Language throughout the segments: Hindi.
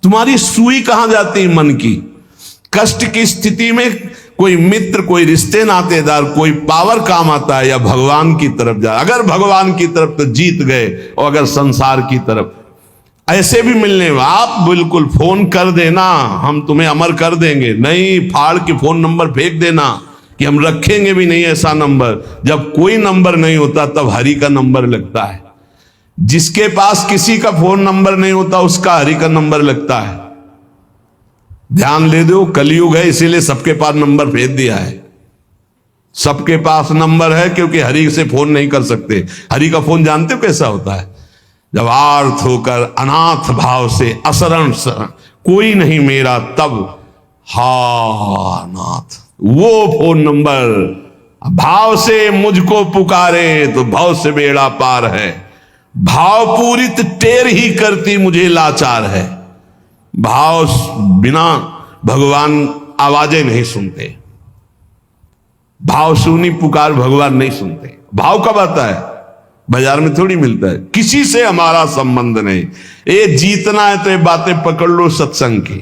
तुम्हारी सुई कहां जाती है मन की? कष्ट की स्थिति में कोई मित्र, कोई रिश्ते नातेदार, कोई पावर काम आता है या भगवान की तरफ जा? अगर भगवान की तरफ तो जीत गए, और अगर संसार की तरफ ऐसे भी मिलने, आप बिल्कुल फोन कर देना, हम तुम्हें अमर कर देंगे, नहीं फाड़ के फोन नंबर फेंक देना कि हम रखेंगे भी नहीं ऐसा नंबर। जब कोई नंबर नहीं होता तब हरि का नंबर लगता है। जिसके पास किसी का फोन नंबर नहीं होता उसका हरि का नंबर लगता है। ध्यान ले दो, कलयुग है इसीलिए सबके पास नंबर भेज दिया है। सबके पास नंबर है क्योंकि हरि से फोन नहीं कर सकते। हरि का फोन जानते हो कैसा होता है? जब आर्थ होकर अनाथ भाव से असरण कोई नहीं मेरा, तब हा नाथ, वो फोन नंबर भाव से मुझको पुकारे तो भाव से बेड़ा पार है। भाव पूरित टेर ही करती मुझे लाचार है। भाव बिना भगवान आवाजें नहीं सुनते। भाव सुनी पुकार भगवान नहीं सुनते। भाव कब आता है? बाजार में थोड़ी मिलता है। किसी से हमारा संबंध नहीं। ये जीतना है तो ये बातें पकड़ लो सत्संग की।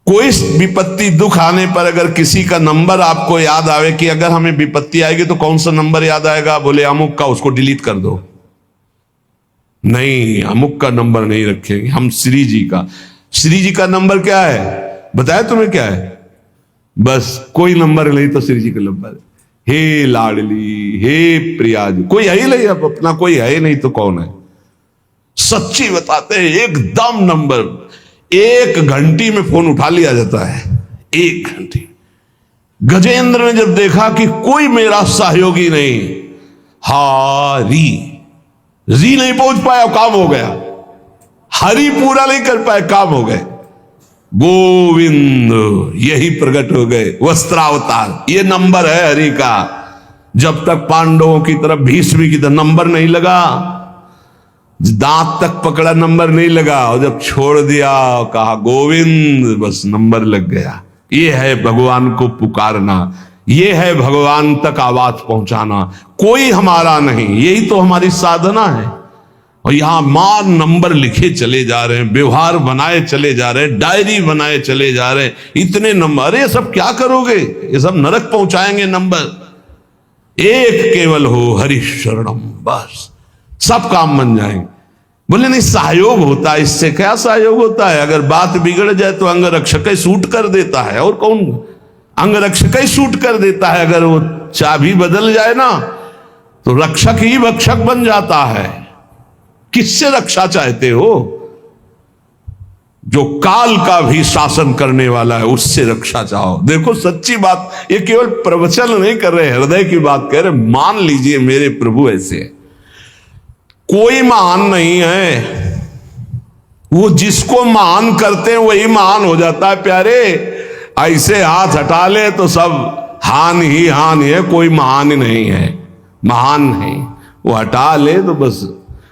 कोई विपत्ति दुख आने पर अगर किसी का नंबर आपको याद आवे कि अगर हमें विपत्ति आएगी तो कौन सा नंबर याद आएगा? बोले अमुक का, उसको डिलीट कर दो। नहीं, अमुक का नंबर नहीं रखेंगे हम, श्री जी का। श्री जी का नंबर क्या है बताया तुम्हें? क्या है? बस कोई नंबर नहीं तो श्री जी का नंबर, हे लाडली, हे प्रिया जी। कोई है ही नहीं, अब अपना कोई है ही नहीं तो कौन है? सच्ची बताते हैं, एकदम नंबर 1 घंटी में फोन उठा लिया जाता है। 1 घंटी। गजेंद्र ने जब देखा कि कोई मेरा सहयोगी नहीं, री नहीं पहुंच पाया, काम हो गया। हरि पूरा नहीं कर पाए, काम हो गए। गोविंद यही प्रकट हो गए, वस्त्रावतार। ये नंबर है हरि का। जब तक पांडवों की तरफ, भीष्म की तरफ नंबर नहीं लगा, दांत तक पकड़ा नंबर नहीं लगा, और जब छोड़ दिया कहा गोविंद, बस नंबर लग गया। ये है भगवान को पुकारना, ये है भगवान तक आवाज पहुंचाना। कोई हमारा नहीं, यही तो हमारी साधना है। और यहां मान नंबर लिखे चले जा रहे हैं, व्यवहार बनाए चले जा रहे हैं, डायरी बनाए चले जा रहे हैं। इतने नंबर, अरे सब क्या करोगे? ये सब नरक पहुंचाएंगे नंबर। एक केवल हो हरि शरणम, बस सब काम बन जाएंगे। बोले नहीं, सहयोग होता है। इससे क्या सहयोग होता है? अगर बात बिगड़ जाए तो अंग रक्षक सूट कर देता है। और कौन? अंग रक्षक ही सूट कर देता है। अगर वो चाबी बदल जाए ना तो रक्षक ही भक्षक बन जाता है। किससे रक्षा चाहते हो? जो काल का भी शासन करने वाला है उससे रक्षा चाहो। देखो सच्ची बात, ये केवल प्रवचन नहीं कर रहे, हृदय की बात कह रहे। मान लीजिए मेरे प्रभु ऐसे है, कोई महान नहीं है। वो जिसको महान करते हैं वही महान हो जाता है प्यारे। ऐसे हाथ हटा ले तो सब हान ही हान है, कोई महान नहीं है। महान नहीं, वो हटा ले तो बस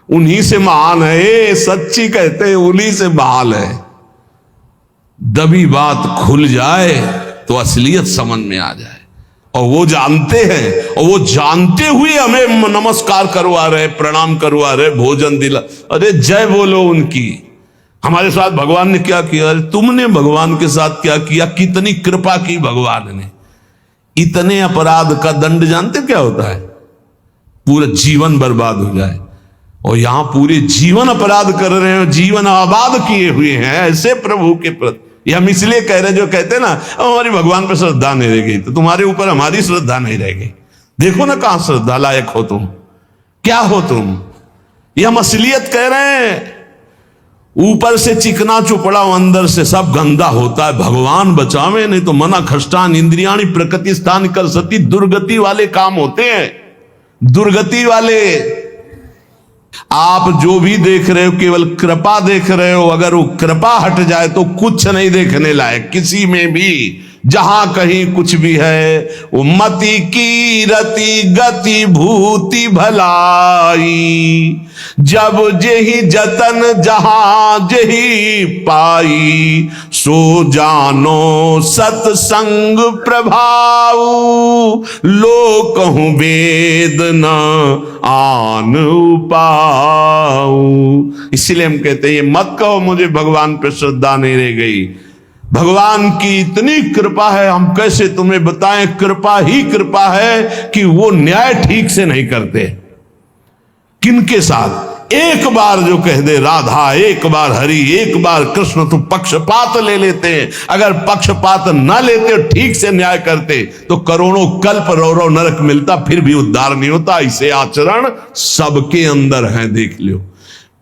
उन्हीं से महान है। सच्ची कहते हैं उन्हीं से बहाल है। दबी बात खुल जाए तो असलियत समझ में आ जाए। और वो जानते हैं, और वो जानते हुए हमें नमस्कार करवा रहे, प्रणाम करवा रहे, भोजन दिला। अरे जय बोलो उनकी। हमारे साथ भगवान ने क्या किया? अरे तुमने भगवान के साथ क्या किया? कितनी कृपा की भगवान ने। इतने अपराध का दंड जानते क्या होता है? पूरा जीवन बर्बाद हो जाए। और यहां पूरे जीवन अपराध कर रहे हैं, जीवन आबाद किए हुए हैं ऐसे प्रभु के प्रति। ये हम इसलिए कह रहे हैं, जो कहते हैं ना हमारी भगवान पर श्रद्धा नहीं रह गई, तो तुम्हारे ऊपर हमारी श्रद्धा नहीं रह गई। देखो ना कहां श्रद्धा लायक हो तुम, क्या हो तुम। ये हम असलियत कह रहे हैं। ऊपर से चिकना चुपड़ा, अंदर से सब गंदा होता है। भगवान बचावे, नहीं तो मना खष्टान इंद्रियाणी प्रकृति स्थान कर सती। दुर्गति वाले काम होते हैं, दुर्गति वाले। आप जो भी देख रहे हो केवल कृपा देख रहे हो। अगर वो कृपा हट जाए तो कुछ नहीं देखने लायक किसी में भी। जहां कहीं कुछ भी है वो मति की रति गति भूति भलाई। जब जेहि जतन जहां जेहि पाई, सो जानो सत्संग प्रभाव। लोकहु वेद न आन उपाऊ। इसलिए हम कहते हैं ये मत कहो मुझे भगवान पे श्रद्धा नहीं रह गई। भगवान की इतनी कृपा है, हम कैसे तुम्हें बताएं। कृपा ही कृपा है कि वो न्याय ठीक से नहीं करते। किनके साथ? एक बार जो कह दे राधा, एक बार हरि, एक बार कृष्ण, तो पक्षपात ले लेते हैं। अगर पक्षपात ना लेते, ठीक से न्याय करते, तो करोड़ों कल्प रौरव नरक मिलता, फिर भी उद्धार नहीं होता। ऐसे आचरण सबके अंदर है, देख लो।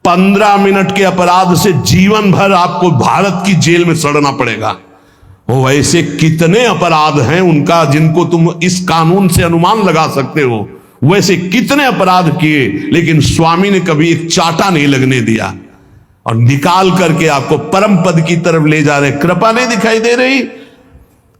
15 मिनट के अपराध से जीवन भर आपको भारत की जेल में सड़ना पड़ेगा। वो ऐसे कितने अपराध हैं उनका, जिनको तुम इस कानून से अनुमान लगा सकते हो। वैसे कितने अपराध किए, लेकिन स्वामी ने कभी एक चाटा नहीं लगने दिया और निकाल करके आपको परम पद की तरफ ले जा रहे। कृपा नहीं दिखाई दे रही?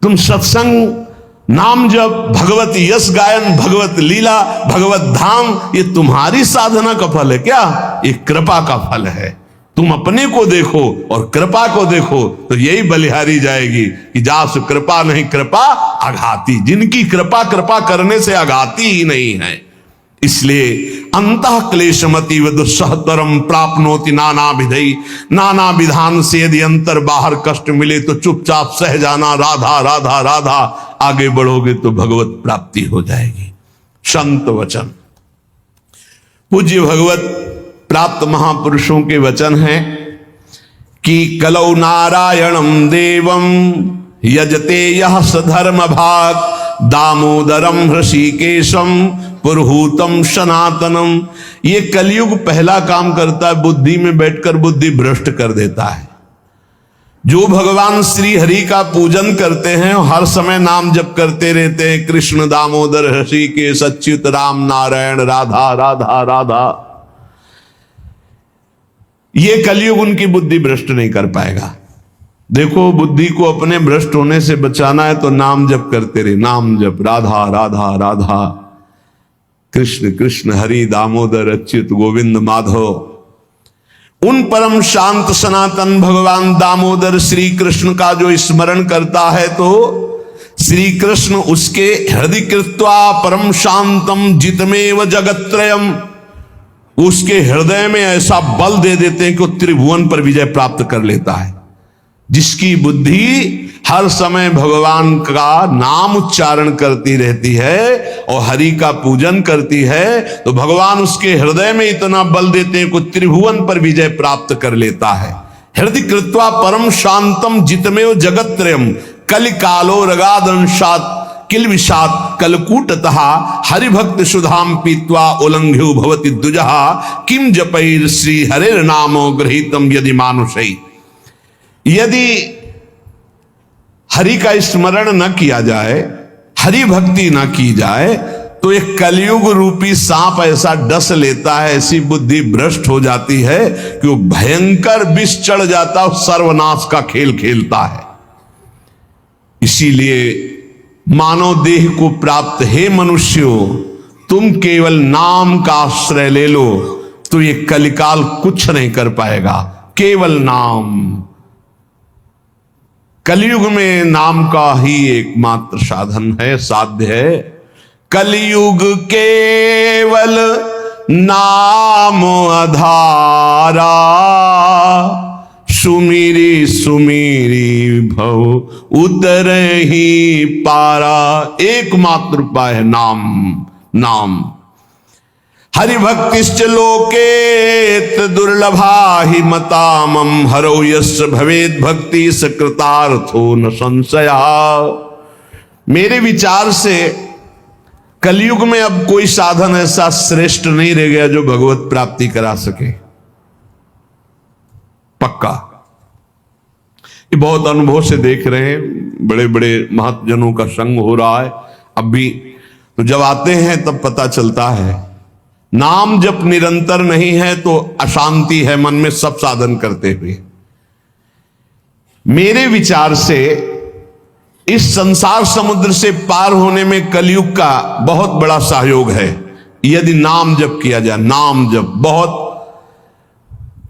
तुम सत्संग, नाम जप, भगवत यश गायन, भगवत लीला, भगवत धाम, ये तुम्हारी साधना का फल है क्या? ये कृपा का फल है। तुम अपने को देखो और कृपा को देखो, तो यही बलिहारी जाएगी कि जास कृपा नहीं कृपा आघाती। जिनकी कृपा कृपा करने से आघाती ही नहीं है। इसलिए अंतः क्लेशमति दुस्सहतरम प्राप्नोति नाना विधि। नाना विधान से यदि अंतर बाहर कष्ट मिले तो चुपचाप सह जाना, राधा राधा राधा। आगे बढ़ोगे तो भगवत प्राप्ति हो जाएगी। संत वचन, पूज्य भगवत प्राप्त महापुरुषों के वचन हैं कि कलौ नारायणम देवम यजते यह सधर्म भाग, दामोदरम ऋषिकेशम पुरहूतम सनातनम। ये कलयुग पहला काम करता है, बुद्धि में बैठकर बुद्धि भ्रष्ट कर देता है। जो भगवान श्री हरि का पूजन करते हैं, हर समय नाम जप करते रहते हैं, कृष्ण दामोदर ऋषिकेश अच्युत राम नारायण राधा राधा राधा। ये कलयुग उनकी बुद्धि भ्रष्ट नहीं कर पाएगा। देखो, बुद्धि को अपने भ्रष्ट होने से बचाना है तो नाम जप करते रहे। नाम जप, राधा राधा राधा, कृष्ण कृष्ण हरि दामोदर अच्युत गोविंद माधव। उन परम शांत सनातन भगवान दामोदर श्री कृष्ण का जो स्मरण करता है, तो श्री कृष्ण उसके हृदय कृत्वा परम शांतम जितमेव जगत्रयम, उसके हृदय में ऐसा बल दे देते हैं कि वो त्रिभुवन पर विजय प्राप्त कर लेता है। जिसकी बुद्धि हर समय भगवान का नाम उच्चारण करती रहती है और हरि का पूजन करती है, तो भगवान उसके हृदय में इतना बल देते हैं कि त्रिभुवन पर विजय प्राप्त कर लेता है। हृदय कृत्वा परम शांतम जितमेव जगत्रयम, कलिकालो रगादंशात किल विषात कलकूटतः हरिभक्त सुधाम पीत्वा उल्लंघ्यो भवति द्विजः, किम जपैर श्री हरेर नामो गृहीतम यदि मानुषै। यदि हरि का स्मरण न किया जाए, हरि भक्ति न की जाए, तो एक कलयुग रूपी सांप ऐसा डस लेता है, ऐसी बुद्धि भ्रष्ट हो जाती है कि वो भयंकर विष चढ़ जाता है, सर्वनाश का खेल खेलता है। इसीलिए मानव देह को प्राप्त हे मनुष्यों, तुम केवल नाम का आश्रय ले लो तो ये कलिकाल कुछ नहीं कर पाएगा। केवल नाम, कलयुग में नाम का ही एकमात्र साधन है, साध्य है। कलयुग केवल नाम आधारा, सुमिरी सुमिरी भव उतर ही पारा। एकमात्र उपाय है नाम। नाम हरिभक्तिश्च लोकेत दुर्लभा ही मतामम, हरो यस्य भवेद भक्ति सकृतार्थो न संशया। मेरे विचार से कलयुग में अब कोई साधन ऐसा श्रेष्ठ नहीं रह गया जो भगवत प्राप्ति करा सके। पक्का, ये बहुत अनुभव से देख रहे हैं, बड़े बड़े महत्जनों का संग हो रहा है अब भी। तो जब आते हैं तब पता चलता है नाम जब निरंतर नहीं है तो अशांति है मन में, सब साधन करते हुए। मेरे विचार से इस संसार समुद्र से पार होने में कलयुग का बहुत बड़ा सहयोग है यदि नाम जप किया जाए। नाम जप बहुत,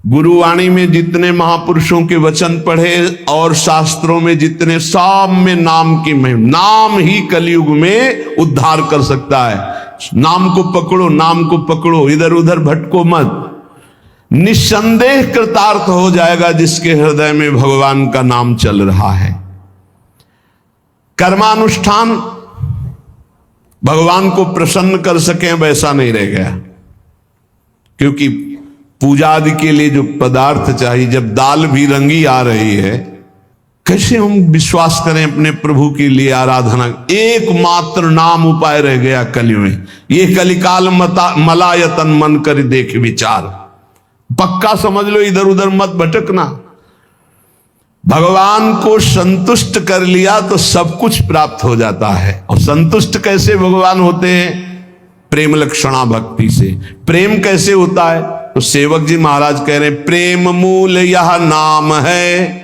गुरुवाणी में जितने महापुरुषों के वचन पढ़े और शास्त्रों में जितने, सब में नाम की महिमा, नाम ही कलयुग में उद्धार कर सकता है। नाम को पकड़ो, नाम को पकड़ो, इधर उधर भटको मत। निस्संदेह कृतार्थ हो जाएगा जिसके हृदय में भगवान का नाम चल रहा है। कर्मानुष्ठान भगवान को प्रसन्न कर सके वैसा नहीं रह गया, क्योंकि पूजा आदि के लिए जो पदार्थ चाहिए, जब दाल भी रंगी आ रही है, कैसे हम विश्वास करें अपने प्रभु के लिए आराधना। एकमात्र नाम उपाय रह गया कलयुग में। ये कलिकाल मलायतन मन कर देख विचार, पक्का समझ लो, इधर उधर मत भटकना। भगवान को संतुष्ट कर लिया तो सब कुछ प्राप्त हो जाता है। और संतुष्ट कैसे भगवान होते हैं? प्रेम लक्षणा भक्ति से। प्रेम कैसे होता है? तो सेवक जी महाराज कह रहे हैं, प्रेम मूल यह नाम है,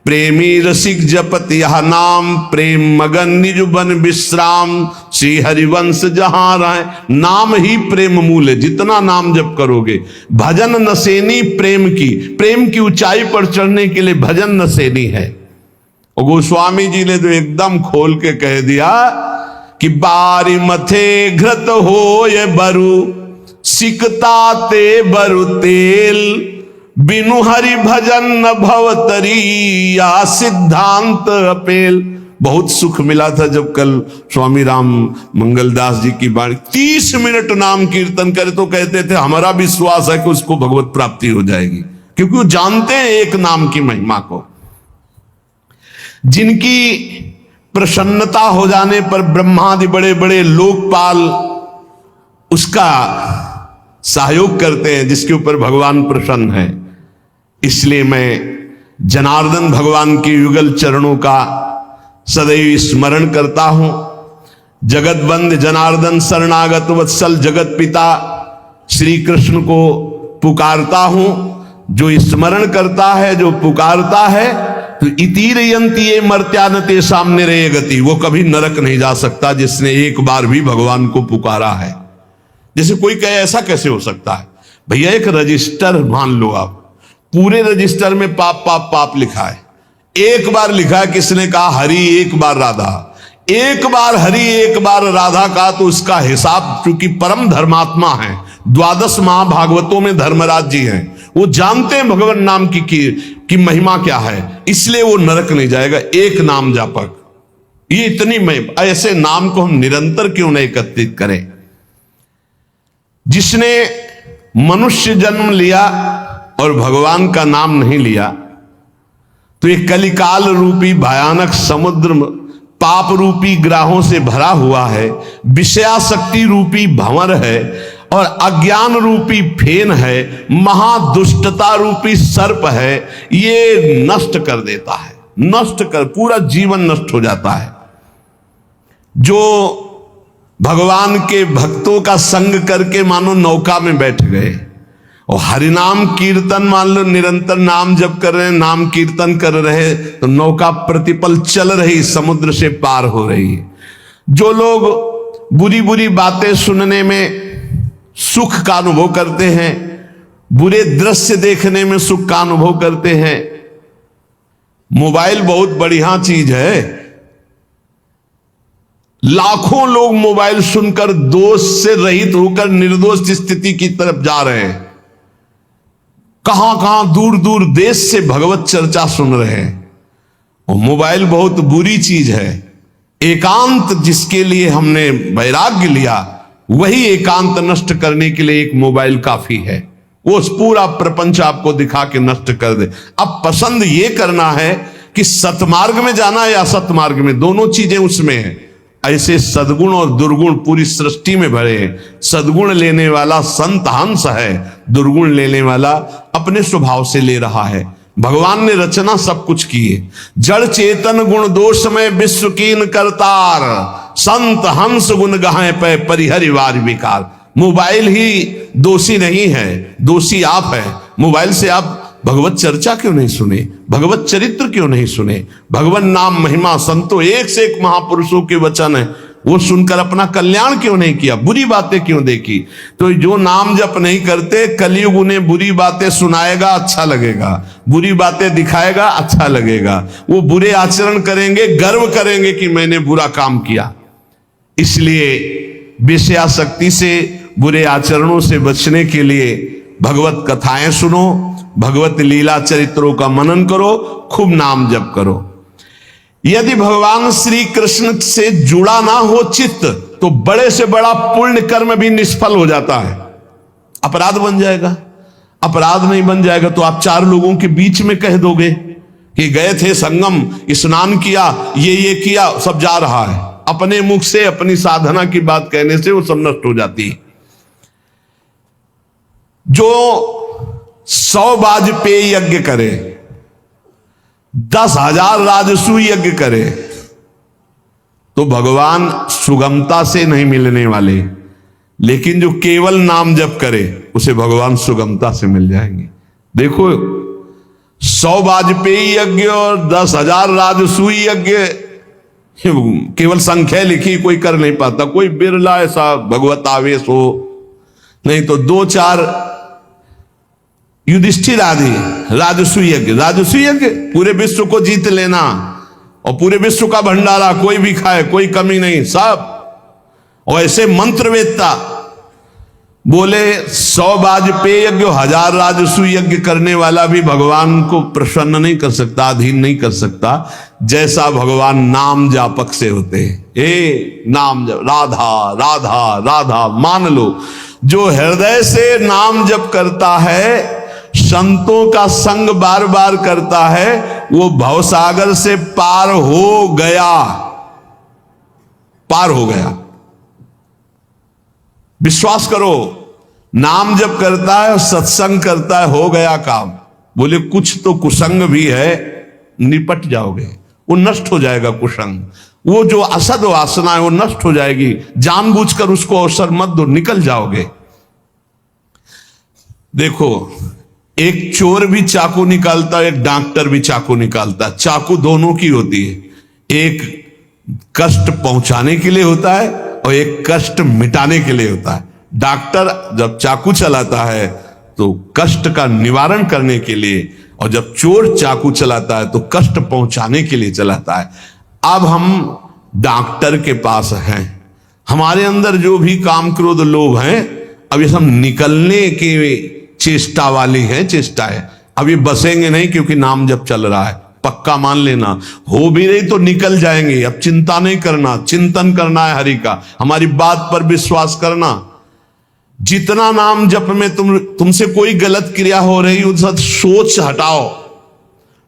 प्रेमी रसिक जपत यह नाम, प्रेम मगन निज बन विश्राम, श्री हरिवंश जहां राय। नाम ही प्रेम मूल है। जितना नाम जप करोगे, भजन नसेनी प्रेम की, प्रेम की ऊंचाई पर चढ़ने के लिए भजन नसेनी है। और गोस्वामी जी ने तो एकदम खोल के कह दिया कि बारी मथे घृत हो ये बरु, सिकता ते बरु तेल, बिनु हरि भजन न भवतरी, या सिद्धांत अपेल। बहुत सुख मिला था जब कल स्वामी राम मंगलदास जी की बाणी 30 मिनट नाम कीर्तन करे तो कहते थे हमारा विश्वास है कि उसको भगवत प्राप्ति हो जाएगी, क्योंकि वो जानते हैं एक नाम की महिमा को। जिनकी प्रसन्नता हो जाने पर ब्रह्मादि बड़े बड़े लोकपाल उसका सहयोग करते हैं, जिसके ऊपर भगवान प्रसन्न है। इसलिए मैं जनार्दन भगवान के युगल चरणों का सदैव स्मरण करता हूं। जगत बंद जनार्दन शरणागत वत्सल जगत पिता श्री कृष्ण को पुकारता हूं। जो स्मरण करता है, जो पुकारता है, तो इतीरयंती ये मर्त्यानते सामने रहे गति, वो कभी नरक नहीं जा सकता जिसने एक बार भी भगवान को पुकारा है। जैसे कोई कहे ऐसा कैसे हो सकता है? भैया एक रजिस्टर मान लो आप, पूरे रजिस्टर में पाप पाप पाप लिखा है। एक बार लिखा है, किसने कहा हरि एक बार राधा, एक बार हरि एक बार राधा का, तो उसका हिसाब, चूंकि परम धर्मात्मा है, 12 महाभागवतों में धर्मराज जी हैं, वो जानते हैं भगवान नाम की महिमा क्या है, इसलिए वो नरक नहीं जाएगा। एक नाम जापक, ये इतनी महिमा, ऐसे नाम को हम निरंतर क्यों नहीं एकत्रित करें? जिसने मनुष्य जन्म लिया और भगवान का नाम नहीं लिया, तो ये कलिकाल रूपी भयानक समुद्र पाप रूपी ग्राहों से भरा हुआ है, विषयाशक्ति रूपी भंवर है, और अज्ञान रूपी फेन है, महादुष्टता रूपी सर्प है। ये नष्ट कर देता है, नष्ट कर, पूरा जीवन नष्ट हो जाता है। जो भगवान के भक्तों का संग करके मानो नौका में बैठ गए और हरिनाम कीर्तन, मान लो निरंतर नाम जप कर रहे, नाम कीर्तन कर रहे, तो नौका प्रतिपल चल रही, समुद्र से पार हो रही है। जो लोग बुरी बुरी बातें सुनने में सुख का अनुभव करते हैं, बुरे दृश्य देखने में सुख का अनुभव करते हैं, मोबाइल बहुत बढ़िया चीज है। लाखों लोग मोबाइल सुनकर दोष से रहित होकर निर्दोष स्थिति की तरफ जा रहे हैं। कहां कहां दूर दूर देश से भगवत चर्चा सुन रहे हैं। और मोबाइल बहुत बुरी चीज है। एकांत जिसके लिए हमने वैराग्य लिया, वही एकांत नष्ट करने के लिए एक मोबाइल काफी है। वो पूरा प्रपंच आपको दिखा के नष्ट कर दे। अब पसंद ये करना है कि सतमार्ग में जाना है या असतमार्ग में, दोनों चीजें उसमें है। ऐसे सद्गुण और दुर्गुण पूरी सृष्टि में भरे हैं। सद्गुण लेने वाला संत हंस है, दुर्गुण लेने वाला अपने स्वभाव से ले रहा है। भगवान ने रचना सब कुछ की है। जड़ चेतन गुण दोष में विश्व कीन करतार, संत हंस गुण गाहे पे परिहरिवार विकार। मोबाइल ही दोषी नहीं है, दोषी आप है। मोबाइल से आप भगवत चर्चा क्यों नहीं सुने, भगवत चरित्र क्यों नहीं सुने, भगवान नाम महिमा संतों एक से एक महापुरुषों के वचन है वो सुनकर अपना कल्याण क्यों नहीं किया, बुरी बातें क्यों देखी। तो जो नाम जप नहीं करते, कलयुग उन्हें बुरी बातें सुनाएगा, अच्छा लगेगा, बुरी बातें दिखाएगा, अच्छा लगेगा, वो बुरे आचरण करेंगे, गर्व करेंगे कि मैंने बुरा काम किया। इसलिए विषयासक्ति से, बुरे आचरणों से बचने के लिए भगवत कथाएं सुनो, भगवत लीला चरित्रों का मनन करो, खूब नाम जप करो। यदि भगवान श्री कृष्ण से जुड़ा ना हो चित्त, तो बड़े से बड़ा पुण्य कर्म भी निष्फल हो जाता है, अपराध बन जाएगा। अपराध नहीं बन जाएगा तो आप चार लोगों के बीच में कह दोगे कि गए थे संगम, स्नान किया, ये किया, सब जा रहा है। अपने मुख से अपनी साधना की बात कहने से वो सब नष्ट हो जाती है। जो 100 वाजपेयी यज्ञ करे, 10,000 राजसू यज्ञ करे, तो भगवान सुगमता से नहीं मिलने वाले, लेकिन जो केवल नाम जप करे उसे भगवान सुगमता से मिल जाएंगे। देखो 100 वाजपेयी यज्ञ और 10,000 राजसू यज्ञ केवल संख्या लिखी, कोई कर नहीं पाता, कोई बिरला ऐसा भगवत आवेश हो, नहीं तो 2-4 युधिष्ठिर आदि राजसू यज्ञ पूरे विश्व को जीत लेना, और पूरे विश्व का भंडारा कोई भी खाए, कोई कमी नहीं, सब। और ऐसे मंत्रवेत्ता बोले 100 वाजपेयी यज्ञ, 1000 राजसू यज्ञ करने वाला भी भगवान को प्रसन्न नहीं कर सकता, अधीन नहीं कर सकता, जैसा भगवान नाम जापक से होते हैं। ए नाम जप, राधा राधा राधा, मान लो जो हृदय से नाम जप करता है, संतों का संग बार बार करता है, वो भवसागर से पार हो गया, पार हो गया। विश्वास करो, नाम जप करता है और सत्संग करता है, हो गया काम। बोले कुछ तो कुसंग भी है, निपट जाओगे, वो नष्ट हो जाएगा कुसंग, वो जो असद वासना है वो नष्ट हो जाएगी। जानबूझकर उसको अवसर मत दो, निकल जाओगे। देखो एक चोर भी चाकू निकालता है, एक डॉक्टर भी चाकू निकालता है, चाकू दोनों की होती है, एक कष्ट पहुंचाने के लिए होता है और एक कष्ट मिटाने के लिए होता है। डॉक्टर जब चाकू चलाता है तो कष्ट का निवारण करने के लिए, और जब चोर चाकू चलाता है तो कष्ट पहुंचाने के लिए चलाता है। अब हम डॉक्टर के पास हैं, हमारे अंदर जो भी काम क्रोध लोभ हैं, अब ये सब निकलने की चेष्टा वाली है, चेष्टा है। अब ये बसेंगे नहीं, क्योंकि नाम जब चल रहा है, पक्का मान लेना। हो भी रही तो निकल जाएंगे। अब चिंता नहीं करना, चिंतन करना है हरि का, हमारी बात पर विश्वास करना। जितना नाम जप में तुमसे कोई गलत क्रिया हो रही, उस सोच हटाओ,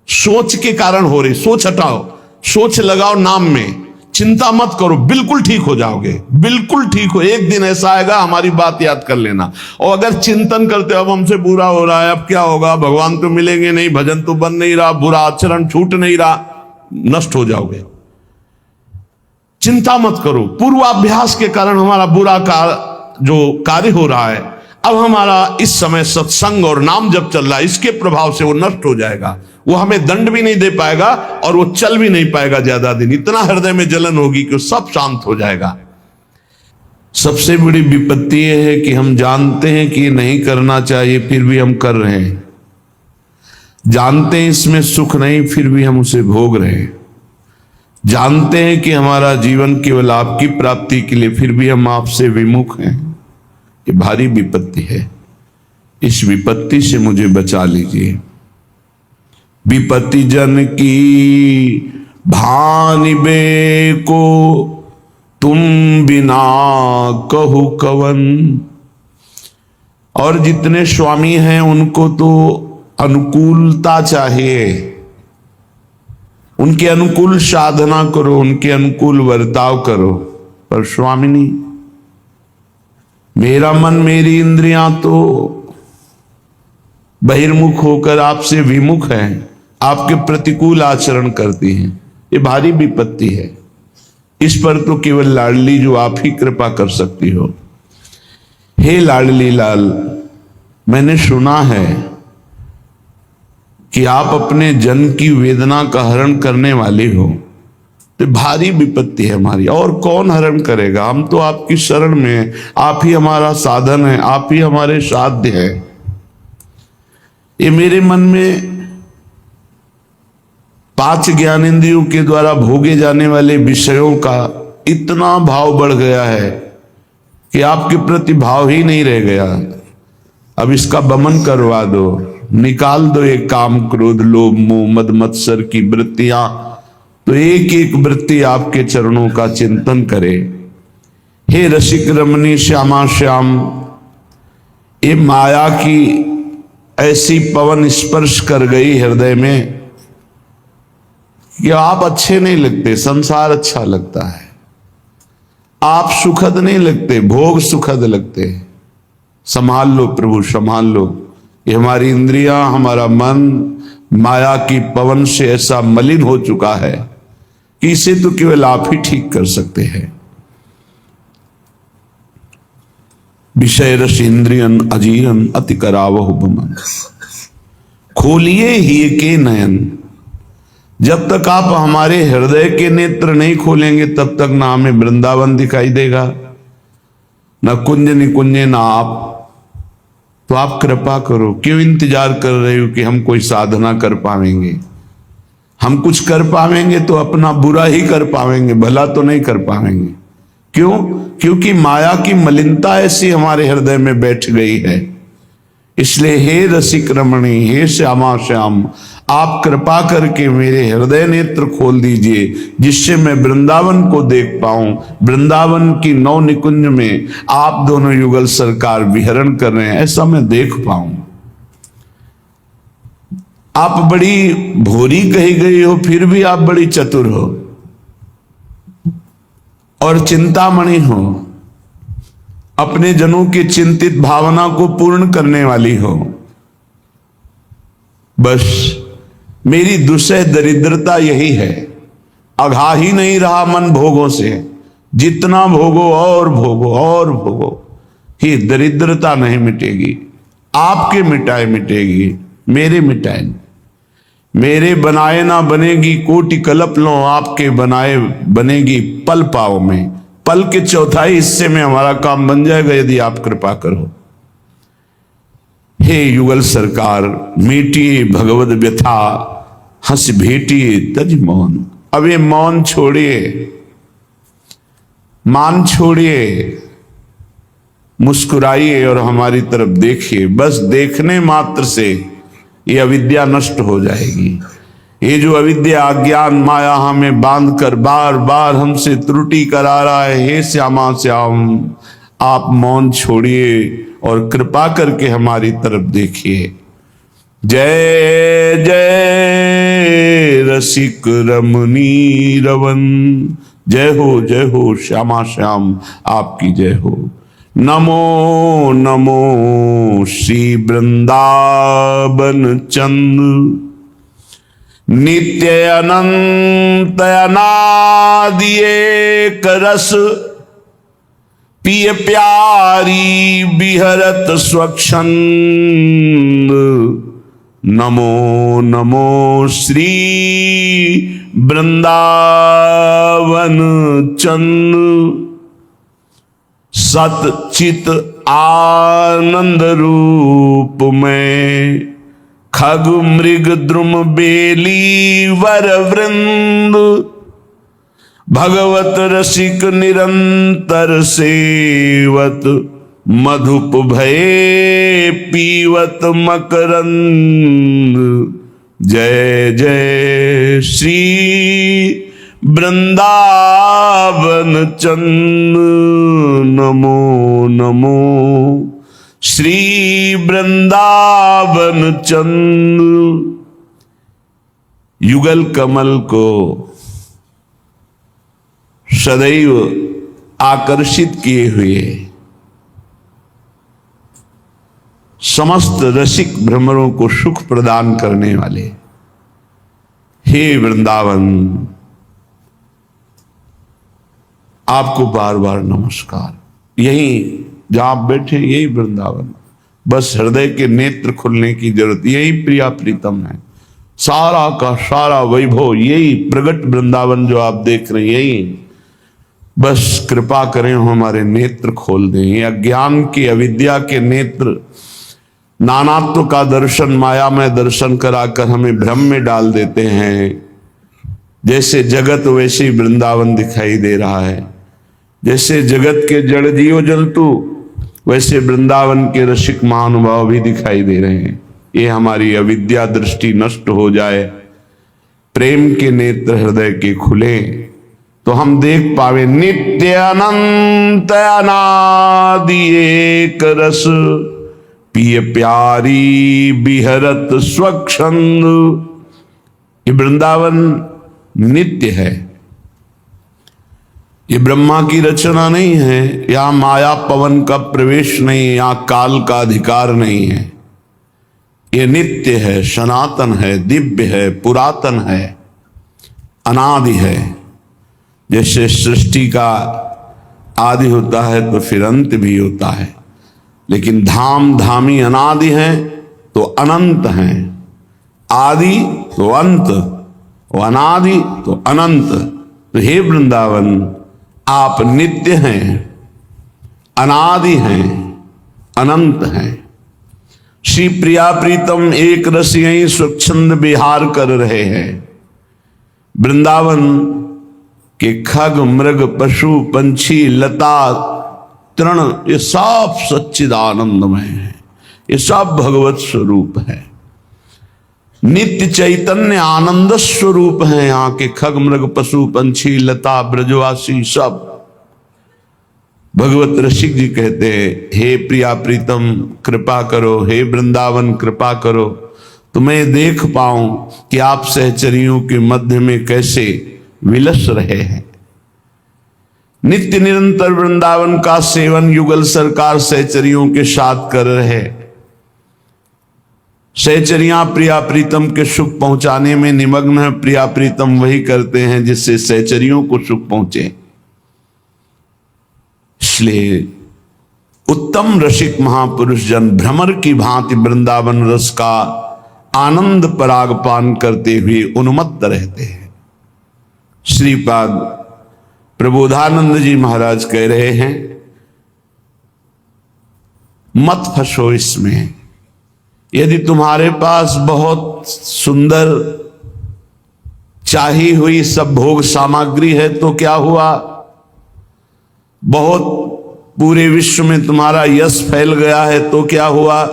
सोच के कारण हो रही, सोच हटाओ, सोच लगाओ नाम में, चिंता मत करो, बिल्कुल ठीक हो जाओगे, बिल्कुल ठीक हो। एक दिन ऐसा आएगा, हमारी बात याद कर लेना। और अगर चिंतन करते अब हमसे बुरा हो रहा है, अब क्या होगा, भगवान तो मिलेंगे नहीं, भजन तो बन नहीं रहा, बुरा आचरण छूट नहीं रहा, नष्ट हो जाओगे। चिंता मत करो, पूर्वाभ्यास के कारण हमारा बुरा जो कार्य हो रहा है, अब हमारा इस समय सत्संग और नाम जब चल रहा है, इसके प्रभाव से वो नष्ट हो जाएगा। वो हमें दंड भी नहीं दे पाएगा और वो चल भी नहीं पाएगा ज्यादा दिन। इतना हृदय में जलन होगी कि वो सब शांत हो जाएगा। सबसे बड़ी विपत्ति यह है कि हम जानते हैं कि नहीं करना चाहिए, फिर भी हम कर रहे हैं। जानते हैं इसमें सुख नहीं, फिर भी हम उसे भोग रहे हैं। जानते हैं कि हमारा जीवन केवल आपकी प्राप्ति के लिए, फिर भी हम आपसे विमुख हैं। ये भारी विपत्ति है, इस विपत्ति से मुझे बचा लीजिए। विपत्ति जन की भानि बे को तुम बिना कहु कवन। और जितने स्वामी हैं उनको तो अनुकूलता चाहिए, उनके अनुकूल साधना करो, उनके अनुकूल वर्ताव करो। पर स्वामिनी, मेरा मन मेरी इंद्रियां तो बहिर्मुख होकर आपसे विमुख हैं, आपके प्रतिकूल आचरण करती हैं। ये भारी विपत्ति है। इस पर तो केवल लाडली जो आप ही कृपा कर सकती हो। हे लाडली लाल, मैंने सुना है कि आप अपने जन की वेदना का हरण करने वाले हो। तो भारी विपत्ति है हमारी, और कौन हरण करेगा? हम तो आपकी शरण में हैं, आप ही हमारा साधन है, आप ही हमारे साध्य है। ये मेरे मन में 5 ज्ञानेंद्रियों के द्वारा भोगे जाने वाले विषयों का इतना भाव बढ़ गया है कि आपके प्रति भाव ही नहीं रह गया। अब इसका दमन करवा दो, निकाल दो ये काम क्रोध लोभ मोह मद मत्सर की वृत्तियां। तो एक एक वृत्ति आपके चरणों का चिंतन करे। हे रसिक रमणी श्यामा श्याम, ये माया की ऐसी पवन स्पर्श कर गई हृदय में कि आप अच्छे नहीं लगते, संसार अच्छा लगता है। आप सुखद नहीं लगते, भोग सुखद लगते। संभाल लो प्रभु, संभाल लो। ये हमारी इंद्रियां, हमारा मन माया की पवन से ऐसा मलिन हो चुका है कि इसे तो केवल आप ही ठीक कर सकते हैं। विषय रस इंद्रियन अजीरन अति करावहु भमन, खोलिए ही के नयन। जब तक आप हमारे हृदय के नेत्र नहीं खोलेंगे तब तक ना हमें वृंदावन दिखाई देगा, ना कुंज निकुंजे, ना आप। तो आप कृपा करो, क्यों इंतजार कर रहे हो कि हम कोई साधना कर पाएंगे? हम कुछ कर पाएंगे तो अपना बुरा ही कर पाएंगे, भला तो नहीं कर पाएंगे। क्यों? क्योंकि माया की मलिनता ऐसी हमारे हृदय में बैठ गई है। इसलिए हे रसिक रमणी, हे श्यामा श्याम, आप कृपा करके मेरे हृदय नेत्र खोल दीजिए, जिससे मैं वृंदावन को देख पाऊं। वृंदावन की नौ निकुंज में आप दोनों युगल सरकार विहरण कर रहे हैं, ऐसा मैं देख पाऊं। आप बड़ी भोरी कही गई हो, फिर भी आप बड़ी चतुर हो और चिंतामणि हो। अपने जनों की चिंतित भावना को पूर्ण करने वाली हो। बस मेरी दुसह दरिद्रता यही है, अघा ही नहीं रहा मन भोगों से। जितना भोगो और भोगो और भोगो, ये दरिद्रता नहीं मिटेगी। आपके मिटाए मिटेगी, मेरे मिटाए। मेरे बनाए ना बनेगी कोटि कल्प लो, आपके बनाए बनेगी पल पाओ में। पल के चौथाई हिस्से में हमारा काम बन जाएगा यदि आप कृपा करो। हे युगल सरकार, मीटिए भगवद व्यथा, हंस भेटिए तज मौन। अब ये मौन छोड़िए, मान छोड़िए, मुस्कुराइए और हमारी तरफ देखिए। बस देखने मात्र से ये अविद्या नष्ट हो जाएगी। ये जो अविद्या अज्ञान माया हमें बांध कर बार बार हमसे त्रुटि करा रहा है, हे श्यामा श्याम, आप मौन छोड़िए और कृपा करके हमारी तरफ देखिए। जय जय रसिक रमणी रवन, जय हो श्यामा श्याम, आपकी जय हो। नमो नमो श्री वृंदावन चंद्र, नित्य अनंत अनादि एक रस, पिय प्यारी बिहरत स्वच्छंद। नमो नमो श्री वृंदावन चंद्र, सत चित आनंद रूप में, खग मृग द्रुम बेली वर वृंद, भगवत रसिक निरंतर सेवत, मधुप भये पीवत मकरंद। जय जय श्री वृंदावन चंद्र, नमो नमो श्री वृंदावन चंद्र। युगल कमल को सदैव आकर्षित किए हुए समस्त रसिक भ्रमरों को सुख प्रदान करने वाले हे वृंदावन, आपको बार बार नमस्कार। यही जहां आप बैठे यही वृंदावन, बस हृदय के नेत्र खुलने की जरूरत। यही प्रिया प्रीतम है। सारा का सारा वैभव यही प्रगट वृंदावन जो आप देख रहे हैं यही। बस कृपा करें हमारे नेत्र खोल दें, ये अज्ञान की अविद्या के नेत्र नानात्व का दर्शन मायामय दर्शन कराकर हमें भ्रम में डाल देते हैं। जैसे जगत वैसे ही वृंदावन दिखाई दे रहा है, जैसे जगत के जड़ जीव जंतु वैसे वृंदावन के रसिक महानुभाव भी दिखाई दे रहे हैं। ये हमारी अविद्या दृष्टि नष्ट हो जाए, प्रेम के नेत्र हृदय के खुले तो हम देख पावे नित्य अनंत अनादि एक रस पिय प्यारी बिहरत स्वच्छंद। ये वृंदावन नित्य है, ये ब्रह्मा की रचना नहीं है, यहां माया पवन का प्रवेश नहीं है, यहां काल का अधिकार नहीं है। ये नित्य है, सनातन है, दिव्य है, पुरातन है, अनादि है। जैसे सृष्टि का आदि होता है तो फिर अंत भी होता है, लेकिन धाम धामी अनादि हैं तो अनंत हैं। आदि तो अंत, अनादि तो अनंत। तो हे वृंदावन आप नित्य हैं, अनादि हैं, अनंत हैं। श्री प्रिया प्रीतम एक रस यहीं स्वच्छंद विहार कर रहे हैं। वृंदावन के खग मृग पशु पंछी लता तृण ये सब सच्चिदानंदमय है, ये सब भगवत स्वरूप है, नित्य चैतन्य आनंद स्वरूप है। यहाँ के खग मृग पशु पंछी लता ब्रजवासी सब भगवत रसिक जी कहते हैं हे प्रिया प्रीतम कृपा करो, हे वृंदावन कृपा करो, तो मैं देख पाऊं कि आप सहचरियों के मध्य में कैसे विलस रहे हैं। नित्य निरंतर वृंदावन का सेवन युगल सरकार सहचरियों के साथ कर रहे। सहचरियां प्रिया प्रीतम के सुख पहुंचाने में निमग्न है। प्रिया प्रीतम वही करते हैं जिससे सहचरियों को सुख पहुंचे। इसलिए उत्तम रसिक महापुरुष जन भ्रमर की भांति वृंदावन रस का आनंद परागपान करते हुए उन्मत्त रहते हैं। श्रीपाद प्रबोधानंद जी महाराज कह रहे हैं मत फंसो इसमें। यदि तुम्हारे पास बहुत सुंदर चाही हुई सब भोग सामग्री है तो क्या हुआ, बहुत पूरे विश्व में तुम्हारा यश फैल गया है तो क्या हुआ,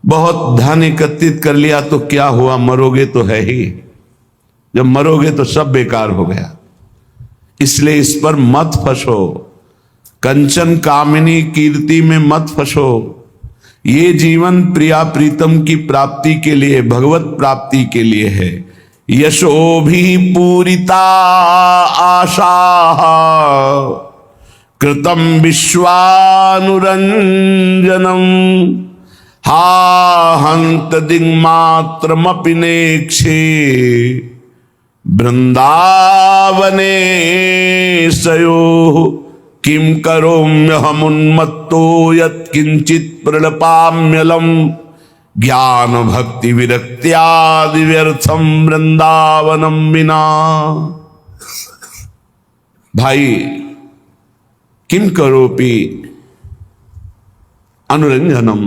बहुत धन एकत्रित कर लिया तो क्या हुआ, मरोगे तो है ही। जब मरोगे तो सब बेकार हो गया। इसलिए इस पर मत फंसो, कंचन कामिनी कीर्ति में मत फंसो। ये जीवन प्रिया प्रीतम की प्राप्ति के लिए, भगवत प्राप्ति के लिए है। यशो भी पूरिता आशा कृतम विश्वानुरंजनम हा हंत दिग्मात्रमपि नेक्षे वृंदावने सयो किम करोम्यहमुन्मत्तो यत्किंचित् प्रणपाम्यलम ज्ञान भक्ति विरक्त्यादि व्यर्थम वृंदावनम विना। भाई किम करोपि अनुरंजनम